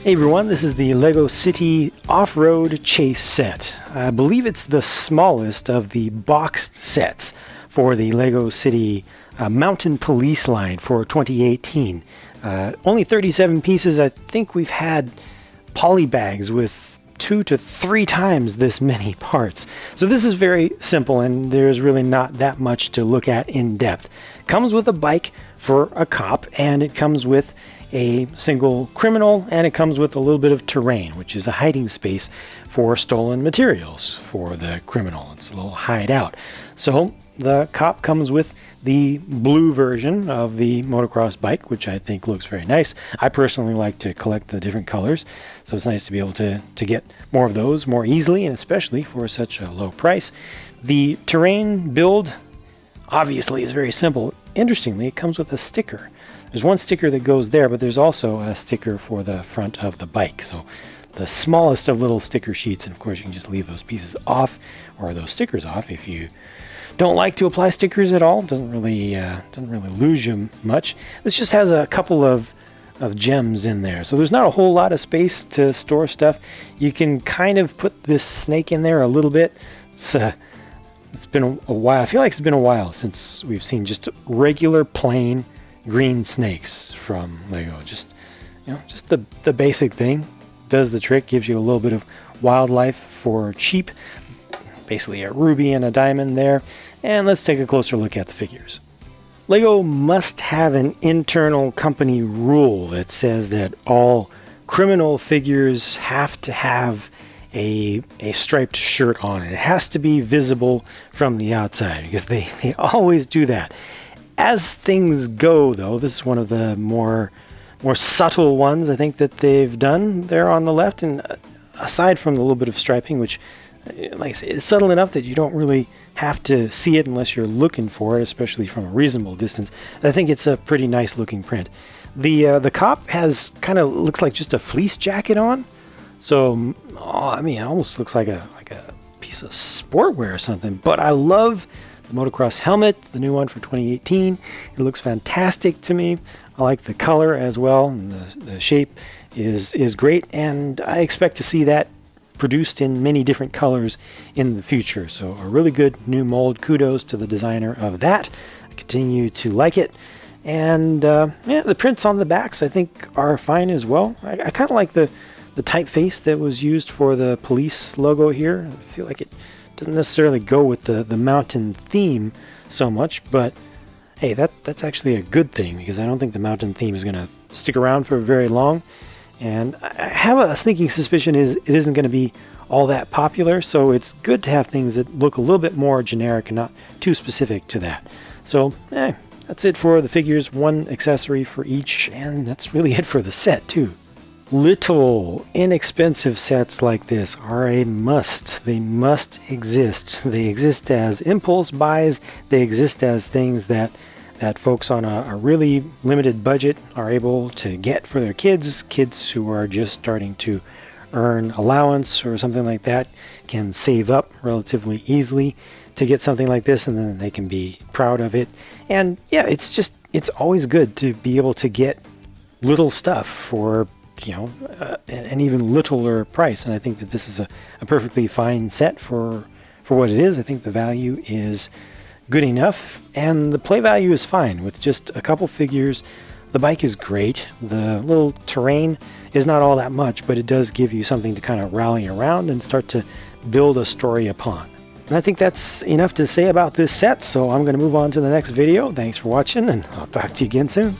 Hey everyone, this is the LEGO City Off-Road Chase set. I believe it's the smallest of the boxed sets for the LEGO City Mountain Police line for 2018. Only 37 pieces. I think we've had poly bags with 2 to 3 times this many parts. So this is very simple and there's really not that much to look at in depth. Comes with a bike for a cop, and it comes with a single criminal, and it comes with a little bit of terrain, which is a hiding space for stolen materials for the criminal. It's a little hideout. So the cop comes with the blue version of the motocross bike, which I think looks very nice. I personally like to collect the different colors, so it's nice to be able to get more of those more easily, and especially for such a low price. The terrain build obviously is very simple. Interestingly, it comes with a sticker. There's one sticker that goes there, but there's also a sticker for the front of the bike. So the smallest of little sticker sheets, and of course you can just leave those pieces off, or those stickers off, if you don't like to apply stickers at all. Doesn't really lose you much. This just has a couple of gems in there, so there's not a whole lot of space to store stuff. You can kind of put this snake in there a little bit. It's been a while. I feel like it's been a while since we've seen just regular plain green snakes from LEGO. Just the basic thing does the trick. Gives you a little bit of wildlife for cheap. Basically a ruby and a diamond there. And let's take a closer look at the figures. LEGO must have an internal company rule that says that all criminal figures have to have a striped shirt on it. It has to be visible from the outside, because they always do that. As things go, though, this is one of the more subtle ones I think that they've done there on the left. And aside from the little bit of striping, which, like I say, is subtle enough that you don't really have to see it unless you're looking for it, especially from a reasonable distance, I think it's a pretty nice looking print. The cop has kind of looks like just a fleece jacket on. So, I mean, it almost looks like a piece of sportwear or something. But I love the motocross helmet, the new one for 2018. It looks fantastic to me. I like the color as well, and the shape is great. And I expect to see that produced in many different colors in the future. So a really good new mold. Kudos to the designer of that. I continue to like it. And yeah, the prints on the backs I think are fine as well. I kind of like the typeface that was used for the police logo here. I feel like it doesn't necessarily go with the mountain theme so much, but hey, that's actually a good thing, because I don't think the mountain theme is going to stick around for very long. And I have a sneaking suspicion it isn't going to be all that popular, so it's good to have things that look a little bit more generic and not too specific to that. So, that's it for the figures. One accessory for each, and that's really it for the set too. Little, inexpensive sets like this are a must. They must exist. They exist as impulse buys. They exist as things that folks on a really limited budget are able to get for their kids who are just starting to earn allowance or something like that can save up relatively easily to get something like this, and then they can be proud of it. And yeah, it's always good to be able to get little stuff for an even littler price, and I think that this is a perfectly fine set for what it is. I think the value is good enough, and the play value is fine with just a couple figures. The bike is great. The little terrain is not all that much, but it does give you something to kind of rally around and start to build a story upon. And I think that's enough to say about this set, so I'm going to move on to the next video. Thanks for watching, and I'll talk to you again soon.